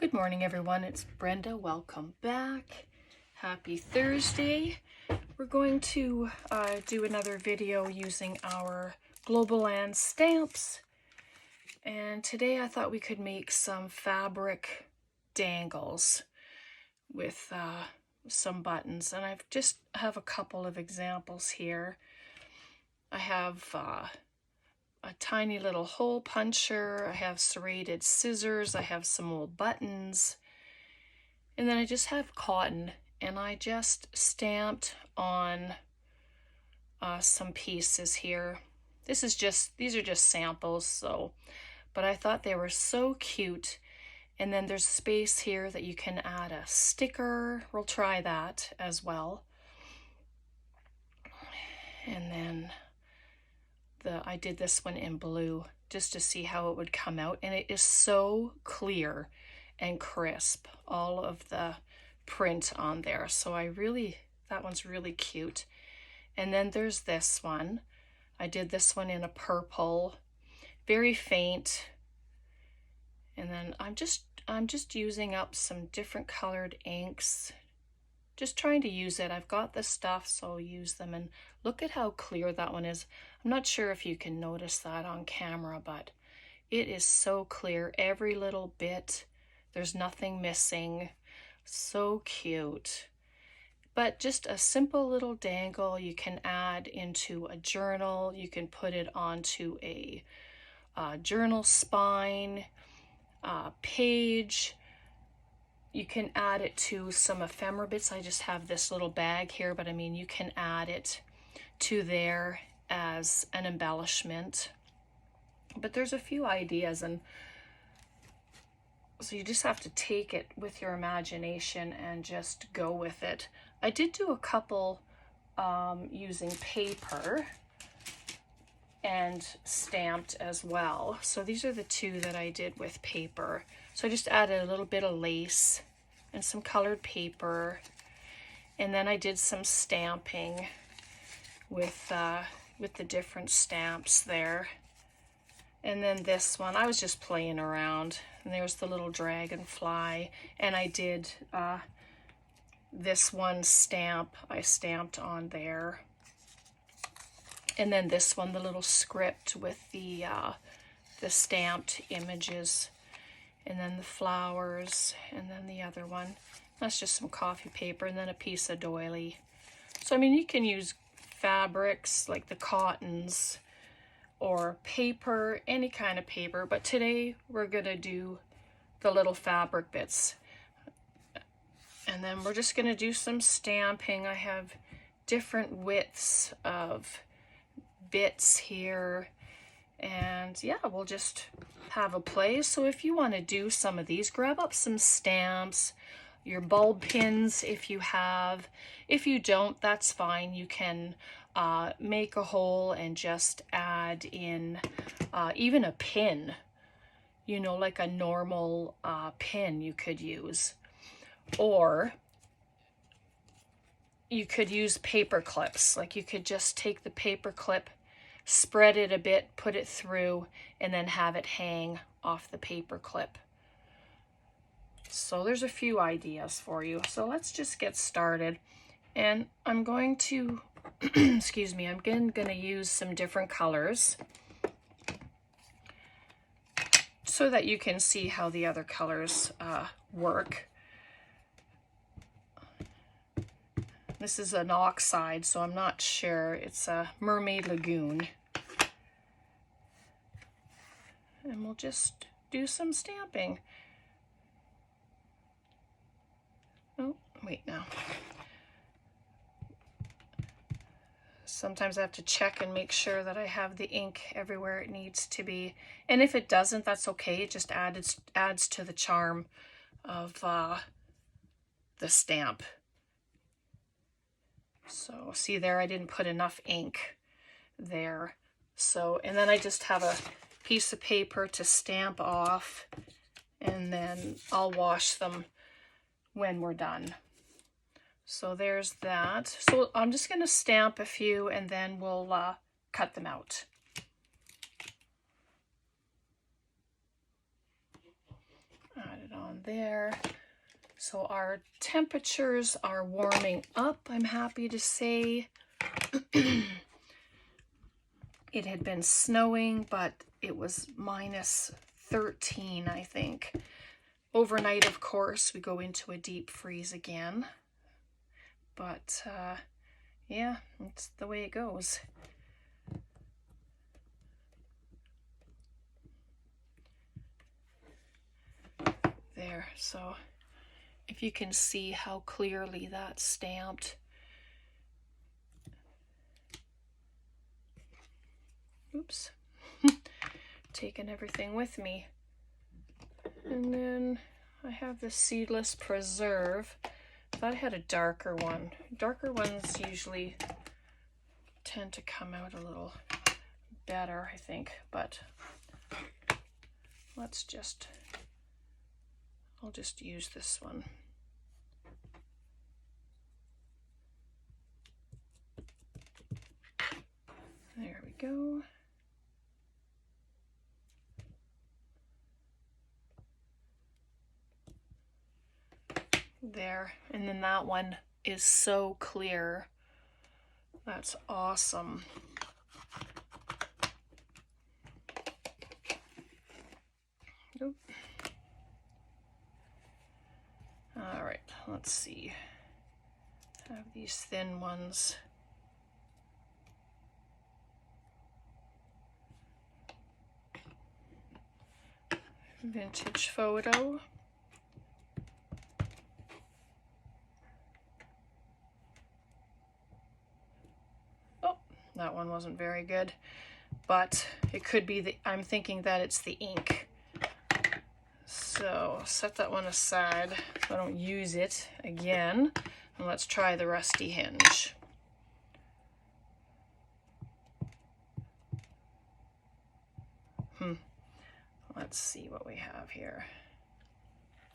Good morning, everyone. It's Brenda. Welcome back. Happy Thursday. We're going to do another video using our Globleland stamps. And today I thought we could make some fabric dangles with some buttons. And I just have a couple of examples here. I have a tiny little hole puncher, I have serrated scissors, I have some old buttons, and then I just have cotton, and I just stamped on some pieces here. These are just samples, but I thought they were so cute. And then there's space here that you can add a sticker. We'll try that as well. And then I did this one in blue just to see how it would come out, and it is so clear and crisp, all of the print on there. So that one's really cute. And then there's this one. I did this one in a purple, very faint. And then I'm just using up some different colored inks, just trying to use it. I've got the stuff, so I'll use them. And look at how clear that one is. I'm not sure if you can notice that on camera, but it is so clear, every little bit. There's nothing missing. So cute. But just a simple little dangle you can add into a journal. You can put it onto a journal spine, page. You can add it to some ephemera bits. I just have this little bag here, but I mean, you can add it to there as an embellishment. But there's a few ideas, and so you just have to take it with your imagination and just go with it. I did do a couple using paper and stamped as well. So these are the two that I did with paper. So I just added a little bit of lace and some colored paper, and then I did some stamping with the different stamps there. And then this one, I was just playing around, and there's the little dragonfly, and I did this one stamp I stamped on there. And then this one, the little script with the stamped images, and then the flowers, and then the other one. That's just some coffee paper, and then a piece of doily. So I mean, you can use fabrics like the cottons or paper, any kind of paper, but today we're gonna do the little fabric bits. And then we're just gonna do some stamping. I have different widths of bits here, and yeah, we'll just have a play. So if you want to do some of these, grab up some stamps, your bulb pins if you have. If you don't, that's fine. You can make a hole and just add in even a pin, you know, like a normal pin you could use. Or you could use paper clips. Like you could just take the paper clip, spread it a bit, put it through, and then have it hang off the paper clip. So there's a few ideas for you. So let's just get started. And I'm going to, excuse me, I'm going to use some different colors so that you can see how the other colors work. This is an oxide, so I'm not sure. It's a Mermaid Lagoon. And we'll just do some stamping. Oh, wait now. Sometimes I have to check and make sure that I have the ink everywhere it needs to be. And if it doesn't, that's okay. It just adds to the charm of the stamp. So see there, I didn't put enough ink there. So, and then I just have a piece of paper to stamp off, and then I'll wash them when we're done. So there's that. So I'm just going to stamp a few, and then we'll cut them out. Add it on on there. So our temperatures are warming up, I'm happy to say. It had been snowing, but it was -13, I think. Overnight, of course, we go into a deep freeze again. But, yeah, that's the way it goes. There, so if you can see how clearly that's stamped. Oops. Taking everything with me. And then I have the Seedless Preserve. I thought I had a darker one. Darker ones usually tend to come out a little better, I think, but let's just, I'll just use this one. There we go. There, and then that one is so clear. That's awesome. Oop. All right, let's see. I have these thin ones. Vintage photo. That one wasn't very good, but it could be the, I'm thinking that it's the ink. So set that one aside so I don't use it again. And let's try the rusty hinge. Let's see what we have here.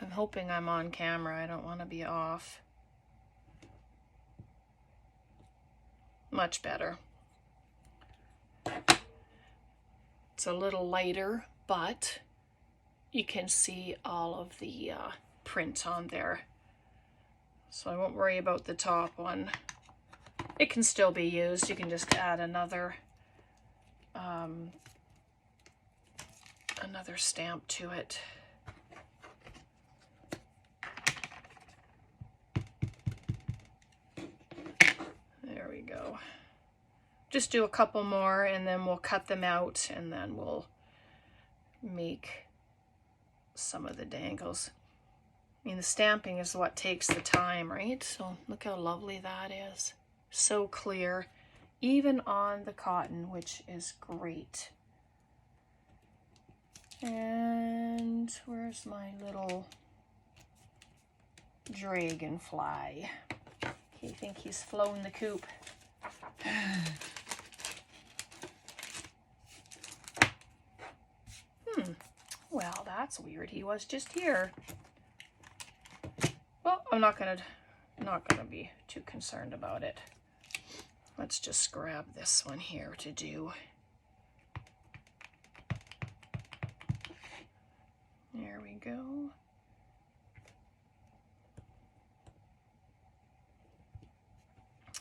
I'm hoping I'm on camera. I don't want to be off. Much better. It's a little lighter, but you can see all of the print on there. So I won't worry about the top one. It can still be used. You can just add another another stamp to it. There we go. Just do a couple more and then we'll cut them out and then we'll make some of the dangles. I mean, the stamping is what takes the time, right? So look how lovely that is. So clear, even on the cotton, which is great. And where's my little dragonfly? I think he's flown the coop. Well, that's weird. He was just here. Well, I'm not gonna be too concerned about it. Let's just grab this one here to do. There we go.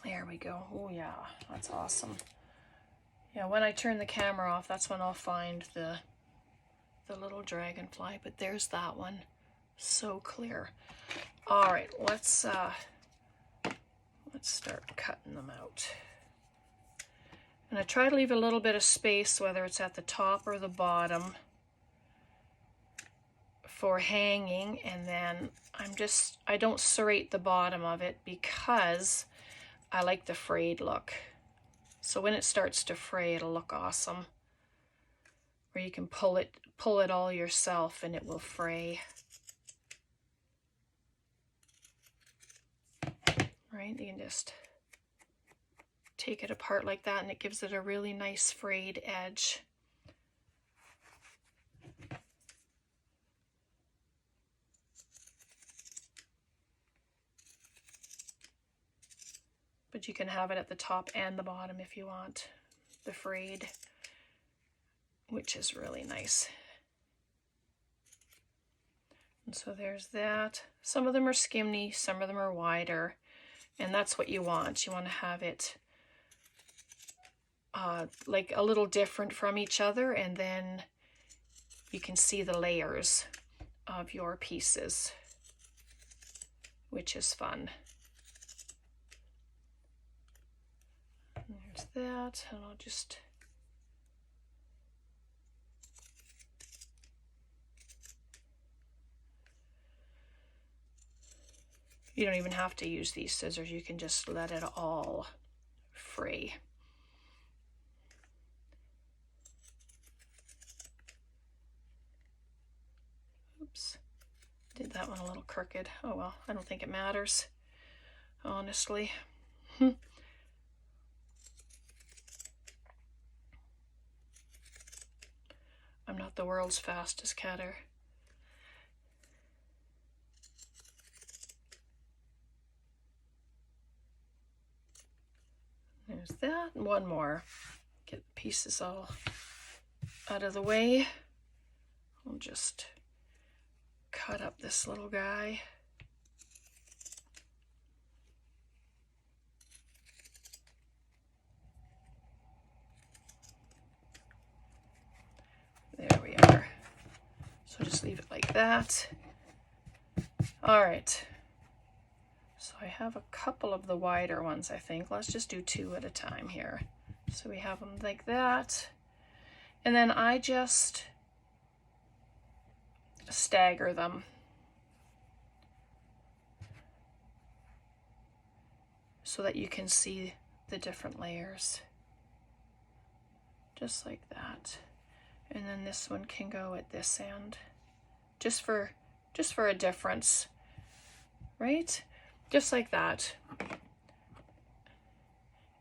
There we go. Oh yeah, that's awesome. Yeah, when I turn the camera off, that's when I'll find the little dragonfly, but there's that one. So clear. All right, let's start cutting them out. And I try to leave a little bit of space, whether it's at the top or the bottom, for hanging, and then I don't serrate the bottom of it because I like the frayed look. So when it starts to fray, it'll look awesome. Or you can pull it all yourself and it will fray. Right, you can just take it apart like that and it gives it a really nice frayed edge. But you can have it at the top and the bottom if you want, the frayed, which is really nice. So there's that. Some of them are skinny, some of them are wider, and that's what you want. You want to have it like a little different from each other, and then you can see the layers of your pieces, which is fun. And there's that, and I'll just you don't even have to use these scissors, you can just let it all free. Oops, did that one a little crooked. Oh well, I don't think it matters, honestly. I'm not the world's fastest cutter. There's that, and one more. Get the pieces all out of the way. I'll just cut up this little guy. There we are. So just leave it like that. All right. So I have a couple of the wider ones, I think. Let's just do 2 at a time here. So we have them like that. And then I just stagger them. So that you can see the different layers. Just like that. And then this one can go at this end. Just for a difference. Right? Just like that.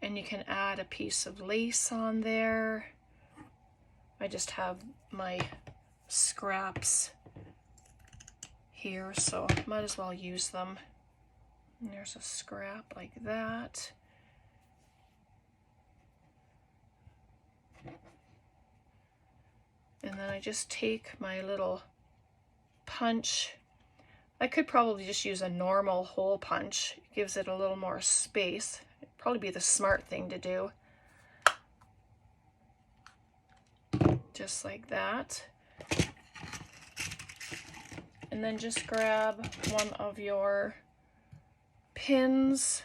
And you can add a piece of lace on there. I just have my scraps here, so might as well use them. And there's a scrap like that. And then I just take my little punch. I could probably just use a normal hole punch. It gives it a little more space. It'd probably be the smart thing to do. Just like that. And then just grab one of your pins.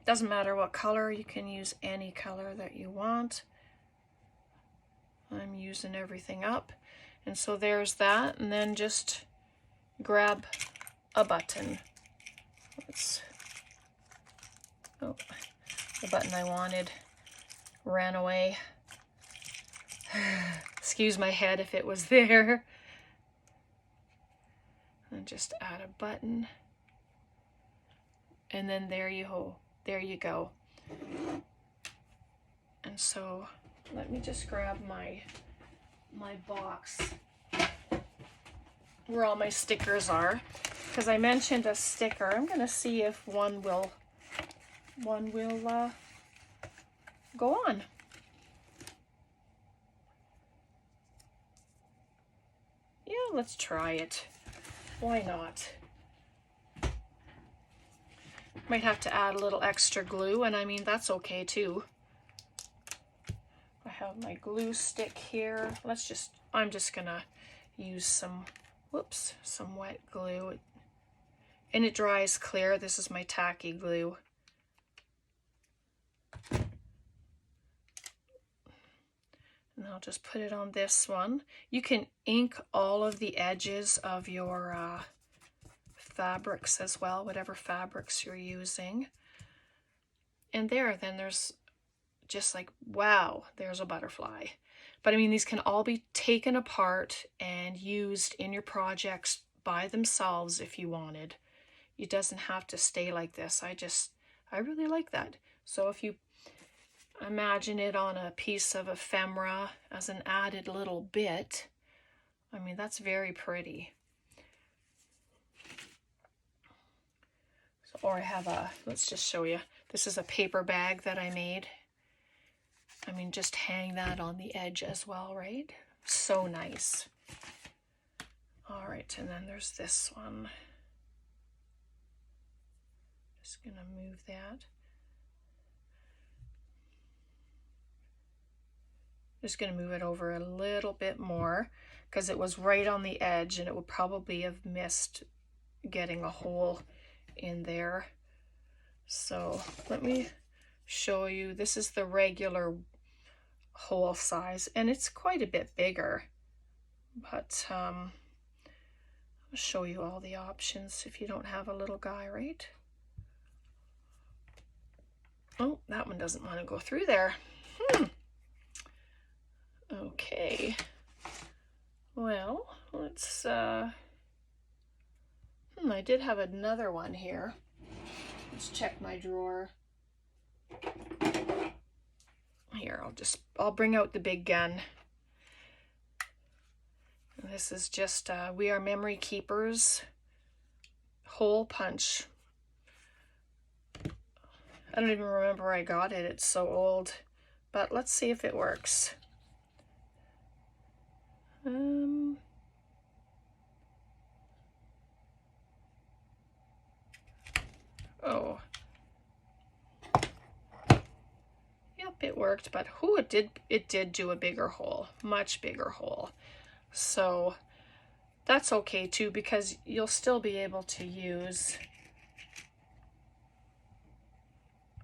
Doesn't matter what color, you can use any color that you want. I'm using everything up. And so there's that, and then just grab a button. Oh, the button I wanted ran away. Excuse my head if it was there. And just add a button. And then there you go. And so let me just grab my box where all my stickers are, because I mentioned a sticker. I'm going to see if one will go on. Yeah, let's try it. Why not? Might have to add a little extra glue, and I mean, that's okay too. I have my glue stick here. I'm just gonna use some wet glue. And it dries clear. This is my tacky glue. And I'll just put it on this one. You can ink all of the edges of your fabrics as well, whatever fabrics you're using. And then there's just like, wow, there's a butterfly. But I mean, these can all be taken apart and used in your projects by themselves if you wanted. It doesn't have to stay like this. I really like that. So if you imagine it on a piece of ephemera as an added little bit, I mean, that's very pretty. So, or I have let's just show you. This is a paper bag that I made. I mean, just hang that on the edge as well, right? So nice. All right, and then there's this one. Just gonna move that. Just gonna move it over a little bit more because it was right on the edge and it would probably have missed getting a hole in there. So let me show you. This is the regular hole size and it's quite a bit bigger, but I'll show you all the options if you don't have a little guy, right? Oh, that one doesn't want to go through there. Okay. Well, let's I did have another one here. Let's check my drawer. Here, I'll bring out the big gun. And this is just We Are Memory Keepers hole punch. I don't even remember where I got it. It's so old. But let's see if it works. Oh. Yep, it worked, but it did do a bigger hole, much bigger hole. So that's okay too, because you'll still be able to use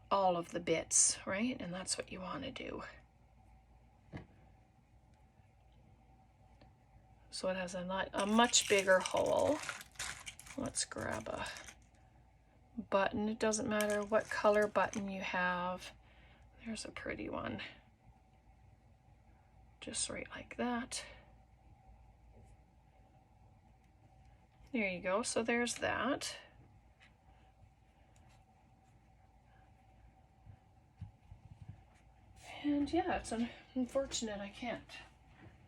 all of the bits, right? And that's what you want to do. So it has a much bigger hole. Let's grab a button. It doesn't matter what color button you have. There's a pretty one. Just right like that. There you go. So there's that. And yeah, it's unfortunate I can't.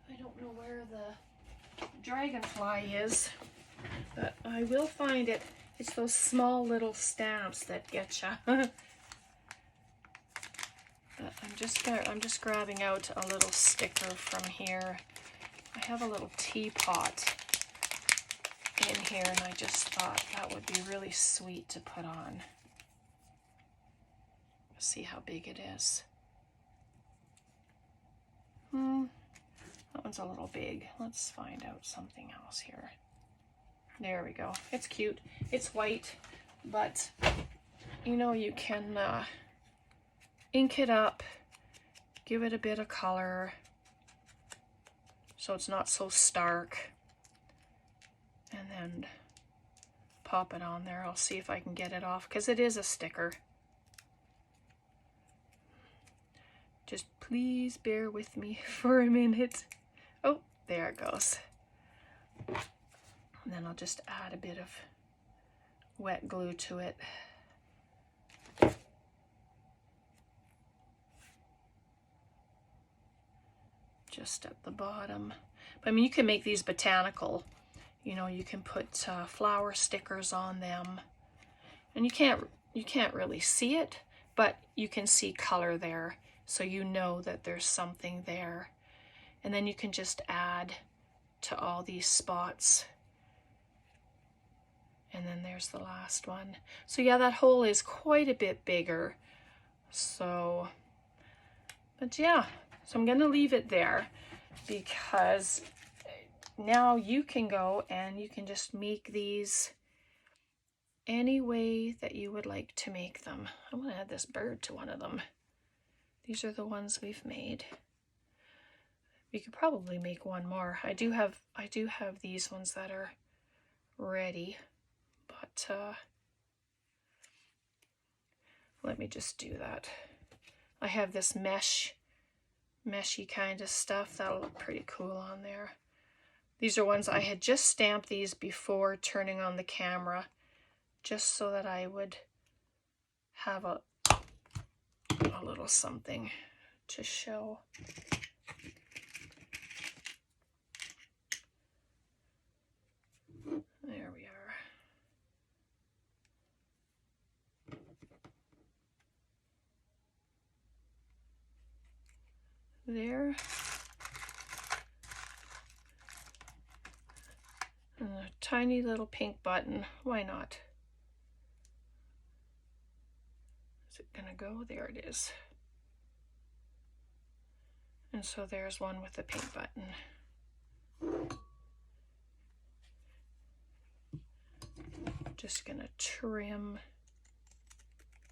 I don't know where the dragonfly is, but I will find it. It's those small little stamps that get you. But I'm just grabbing out a little sticker from here. I have a little teapot in here, and I just thought that would be really sweet to put on. See how big it is. That one's a little big. Let's find out something else here. There we go. It's cute. It's white, but you know, you can ink it up, give it a bit of color so it's not so stark, and then pop it on there. I'll see if I can get it off because it is a sticker. Just please bear with me for a minute. Oh, there it goes. And then I'll just add a bit of wet glue to it. Just at the bottom. But I mean, you can make these botanical. You know, you can put flower stickers on them. And you can't really see it, but you can see color there. So you know that there's something there. And then you can just add to all these spots. And then there's the last one. So yeah, that hole is quite a bit bigger. So, but yeah, so I'm gonna leave it there because now you can go and you can just make these any way that you would like to make them. I'm gonna add this bird to one of them. These are the ones we've made. We could probably make one more. I do have these ones that are ready, but let me just do that. I have this meshy kind of stuff that'll look pretty cool on there. These are ones I had just stamped these before turning on the camera, just so that I would have a little something to show. There we are. There. tiny little pink button. Why not? Is it gonna go? There it is. And so there's one with the pink button. Just gonna trim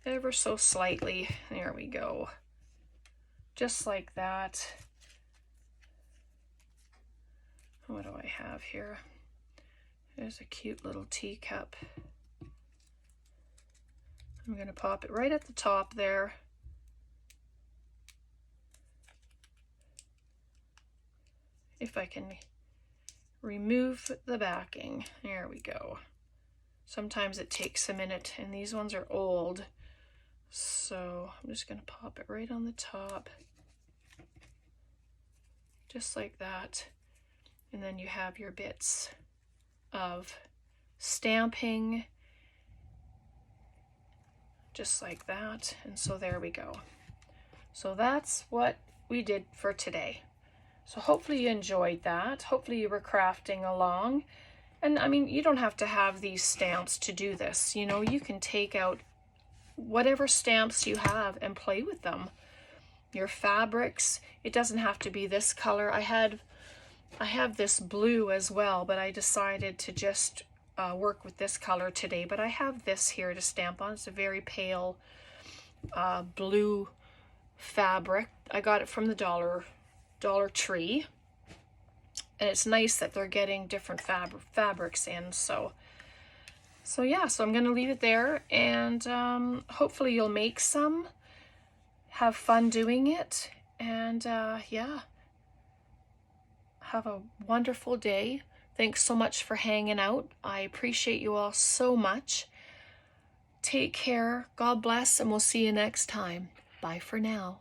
ever so slightly. There we go. Just like that. What do I have here? There's a cute little teacup. I'm going to pop it right at the top there. If I can remove the backing. There we go. Sometimes it takes a minute, and these ones are old. So I'm just going to pop it right on the top. Just like that. And then you have your bits of stamping. Just like that. And so there we go. So that's what we did for today. So hopefully you enjoyed that. Hopefully you were crafting along. And I mean, you don't have to have these stamps to do this. You know, you can take out whatever stamps you have and play with them. Your fabrics, it doesn't have to be this color. I have this blue as well, but I decided to just work with this color today. But I have this here to stamp on. It's a very pale blue fabric. I got it from the Dollar Tree. And it's nice that they're getting different fabrics in. So yeah, so I'm going to leave it there. And hopefully you'll make some. Have fun doing it. And yeah. Have a wonderful day. Thanks so much for hanging out. I appreciate you all so much. Take care. God bless, and we'll see you next time. Bye for now.